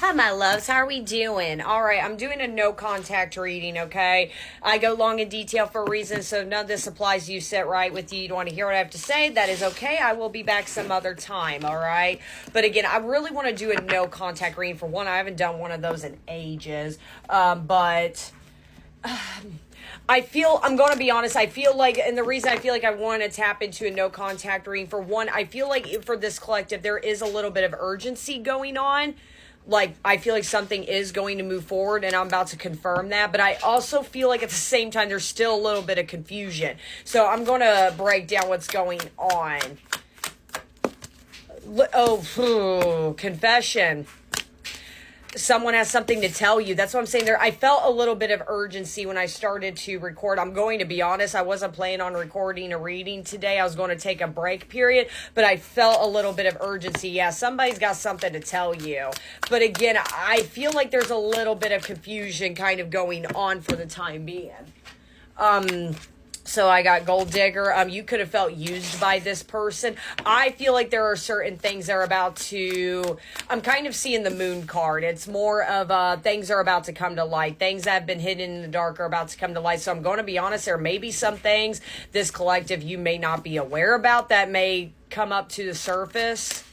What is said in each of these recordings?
Hi, my loves. How are we doing? All right, I'm doing a no contact reading, okay? I go long in detail for a reason, so none of this applies to you. Sit right with you. You don't want to hear what I have to say? That is okay. I will be back some other time, all right? But again, I really want to do a no contact reading. For one, I haven't done one of those in ages, but I feel, I'm going to be honest, I feel like, and the reason I feel like I want to tap into a no contact reading, for one, I feel like for this collective, there is a little bit of urgency going on. Like, I feel like something is going to move forward, and I'm about to confirm that. But I also feel like at the same time, there's still a little bit of confusion. So I'm going to break down what's going on. Confession. Someone has something to tell you. That's what I'm saying there. I felt a little bit of urgency when I started to record. I'm going to be honest. I wasn't planning on recording a reading today. I was going to take a break period, but I felt a little bit of urgency. Yeah, somebody's got something to tell you. But again, I feel like there's a little bit of confusion kind of going on for the time being. So I got gold digger. You could have felt used by this person. I feel like there are certain things that are about to, I'm kind of seeing the moon card. It's more of things are about to come to light. Things that have been hidden in the dark are about to come to light. So I'm going to be honest, there may be some things this collective you may not be aware about that may come up to the surface.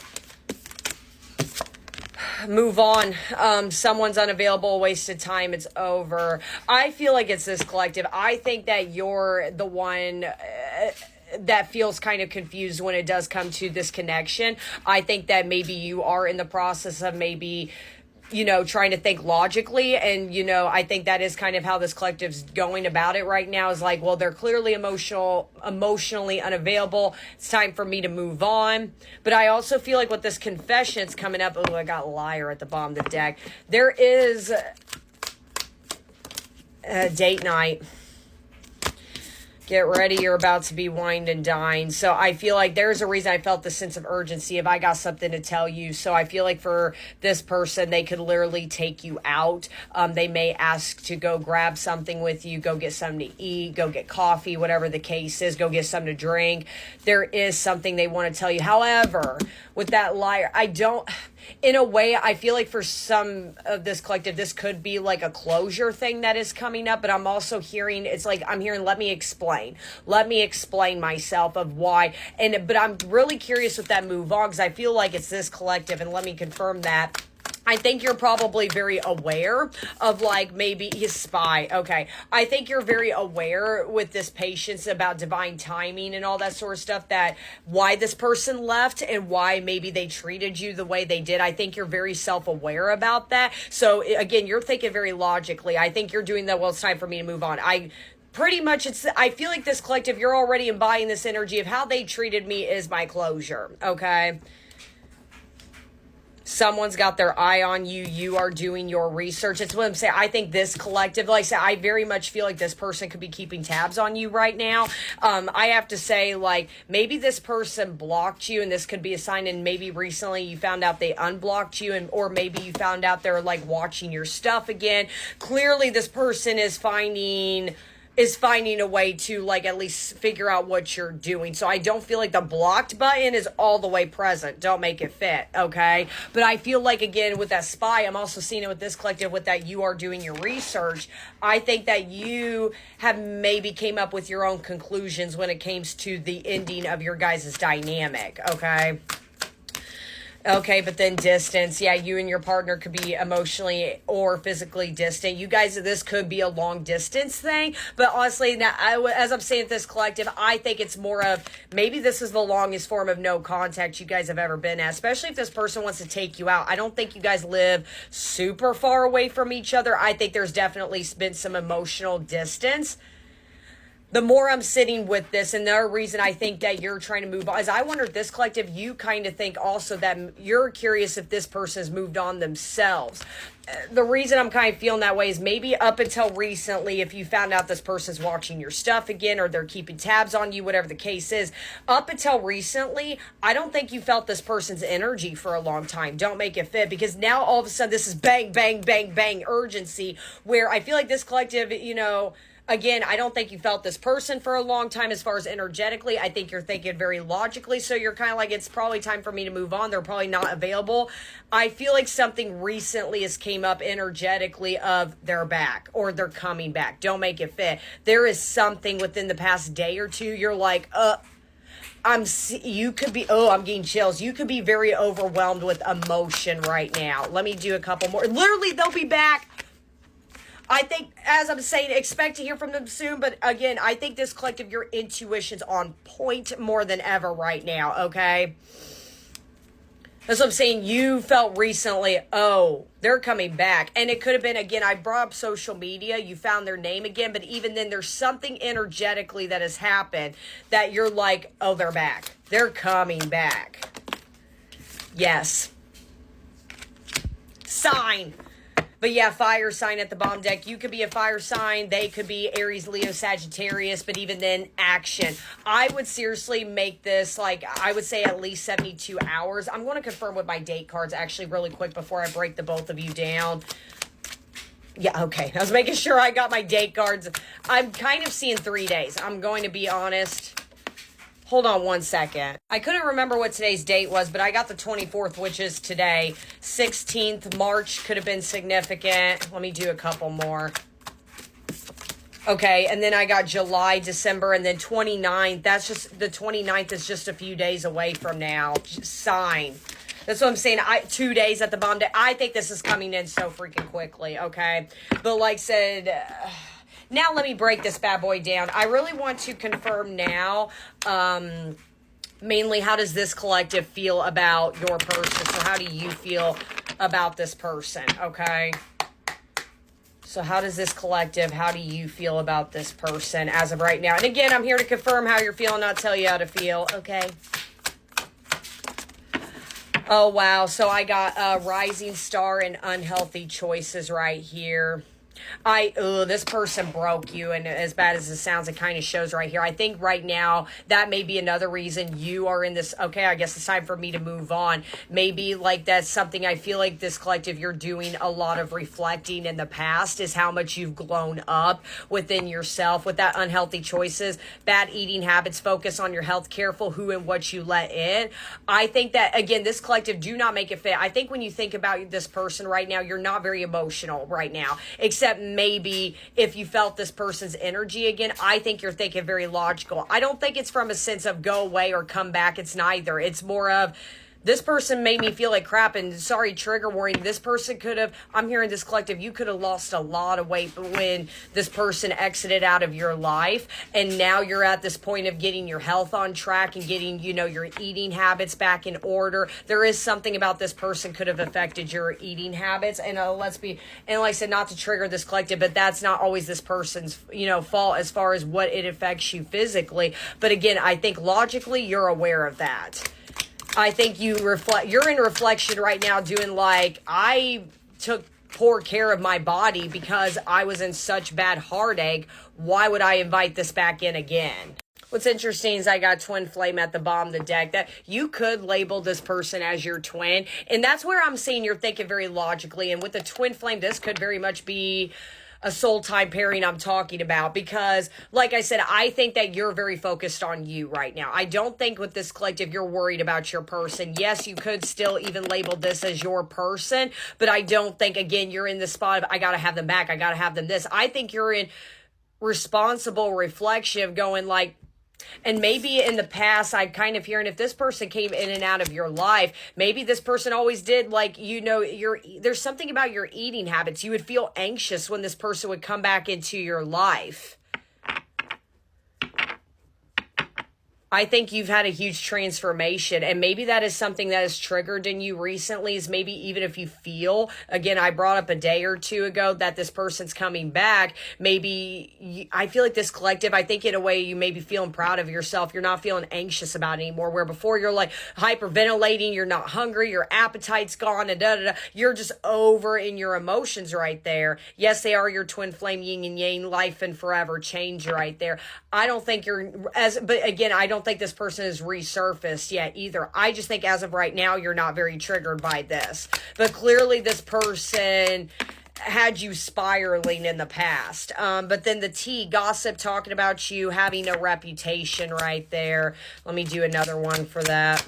Move on. Someone's unavailable, wasted time, it's over. I feel like it's this collective. I think that you're the one that feels kind of confused when it does come to this connection. I think that maybe you are in the process of maybe, you know, trying to think logically. And, you know, I think that is kind of how this collective's going about it right now, is like, well, they're clearly emotionally unavailable. It's time for me to move on. But I also feel like with this confession, it's coming up. Oh, I got liar at the bottom of the deck. There is a date night. Get ready, you're about to be wined and dined. So I feel like there's a reason I felt the sense of urgency if I got something to tell you. So I feel like for this person, they could literally take you out. They may ask to go grab something with you, go get something to eat, go get coffee, whatever the case is, go get something to drink. There is something they want to tell you. However, with that liar, in a way, I feel like for some of this collective, this could be like a closure thing that is coming up. But I'm also hearing, it's like, I'm hearing, let me explain myself of why. But I'm really curious with that move on, because I feel like it's this collective, and let me confirm that. I think you're probably very aware of, like, maybe his spy. Okay. I think you're very aware with this patience about divine timing and all that sort of stuff, that why this person left and why maybe they treated you the way they did. I think you're very self-aware about that. So again, you're thinking very logically. I think you're doing that. Well, it's time for me to move on. I feel like this collective, you're already embodying this energy of how they treated me is my closure. Okay. Someone's got their eye on you. You are doing your research. It's what I'm saying. I think this collective, like I said, I very much feel like this person could be keeping tabs on you right now. I have to say, like, maybe this person blocked you, and this could be a sign, and maybe recently you found out they unblocked you, or maybe you found out they're, like, watching your stuff again. Clearly, this person is finding a way to, like, at least figure out what you're doing. So I don't feel like the blocked button is all the way present. Don't make it fit, okay? But I feel like, again, with that spy, I'm also seeing it with this collective, with that you are doing your research. I think that you have maybe came up with your own conclusions when it comes to the ending of your guys' dynamic, okay? Okay, but then distance. Yeah, you and your partner could be emotionally or physically distant. You guys, this could be a long distance thing. But honestly, now, as I'm saying, this collective, I think it's more of, maybe this is the longest form of no contact you guys have ever been at, especially if this person wants to take you out. I don't think you guys live super far away from each other. I think there's definitely been some emotional distance. The more I'm sitting with this, and the reason I think that you're trying to move on is, I wonder if this collective, you kind of think also that you're curious if this person has moved on themselves. The reason I'm kind of feeling that way is maybe up until recently, if you found out this person's watching your stuff again, or they're keeping tabs on you, whatever the case is, up until recently, I don't think you felt this person's energy for a long time. Don't make it fit, because now all of a sudden this is bang, bang, bang, bang urgency, where I feel like this collective, you know, Again, I don't think you felt this person for a long time as far as energetically. I think you're thinking very logically. So you're kind of like, it's probably time for me to move on. They're probably not available. I feel like something recently has came up energetically of they're back or they're coming back. Don't make it fit. There is something within the past day or two. You're like, you could be, I'm getting chills. You could be very overwhelmed with emotion right now. Let me do a couple more. Literally, they'll be back. I think, as I'm saying, expect to hear from them soon. But again, I think this collective, your intuition's on point more than ever right now, okay? That's what I'm saying. You felt recently, they're coming back. And it could have been, again, I brought up social media. You found their name again. But even then, there's something energetically that has happened that you're like, they're back. They're coming back. Yes. Sign. But yeah, fire sign at the bottom deck. You could be a fire sign. They could be Aries, Leo, Sagittarius. But even then, action. I would seriously make this, like, I would say at least 72 hours. I'm going to confirm with my date cards actually really quick before I break the both of you down. Yeah, okay. I was making sure I got my date cards. I'm kind of seeing 3 days. I'm going to be honest. Hold on one second. I couldn't remember what today's date was, but I got the 24th, which is today. 16th, March could have been significant. Let me do a couple more. Okay, and then I got July, December, and then 29th. That's just, the 29th is just a few days away from now. Sign. That's what I'm saying. 2 days at the bottom. I think this is coming in so freaking quickly, okay? But like I said... Now let me break this bad boy down. I really want to confirm now, mainly how does this collective feel about your person? So how do you feel about this person, okay? So how does this collective, how do you feel about this person as of right now? And again, I'm here to confirm how you're feeling, not tell you how to feel, okay? Oh, wow. So I got rising star and unhealthy choices right here. This person broke you, and as bad as it sounds, it kind of shows right here. I think right now that may be another reason you are in this, okay, I guess it's time for me to move on. Maybe like that's something I feel like this collective, you're doing a lot of reflecting in the past is how much you've grown up within yourself with that unhealthy choices, bad eating habits, focus on your health, careful who and what you let in. I think that, again, this collective, do not make it fit. I think when you think about this person right now, you're not very emotional right now, except maybe if you felt this person's energy again. I think you're thinking very logical. I don't think it's from a sense of go away or come back. It's neither. It's more of, this person made me feel like crap, and sorry, trigger warning, this person could have, I'm hearing this collective, you could have lost a lot of weight when this person exited out of your life, and now you're at this point of getting your health on track and getting, your eating habits back in order. There is something about this person could have affected your eating habits, and and like I said, not to trigger this collective, but that's not always this person's, fault as far as what it affects you physically. But again, I think logically, you're aware of that. I think you're in reflection right now doing like, I took poor care of my body because I was in such bad heartache. Why would I invite this back in again? What's interesting is I got twin flame at the bottom of the deck. That you could label this person as your twin. And that's where I'm seeing you're thinking very logically. And with the twin flame, this could very much be a soul tie pairing I'm talking about, because like I said, I think that you're very focused on you right now. I don't think with this collective you're worried about your person. Yes, you could still even label this as your person, but I don't think, again, you're in the spot of I gotta have them back, I gotta have them this. I think you're in responsible reflection going like, and maybe in the past, I'm kind of hearing if this person came in and out of your life, maybe this person always did, like, there's something about your eating habits. You would feel anxious when this person would come back into your life. I think you've had a huge transformation, and maybe that is something that has triggered in you recently, is maybe even if you feel, again, I brought up a day or two ago that this person's coming back, I feel like this collective, I think in a way you may be feeling proud of yourself. You're not feeling anxious about it anymore, where before you're like hyperventilating, you're not hungry, your appetite's gone, and you're just over in your emotions right there. Yes, they are your twin flame, yin and yang, life and forever change right there. I don't think but again, I don't think this person is resurfaced yet either. I just think as of right now, you're not very triggered by this. But clearly this person had you spiraling in the past. But then the T, gossip, talking about you, having a reputation right there. Let me do another one for that.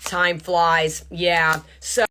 Time flies. Yeah. So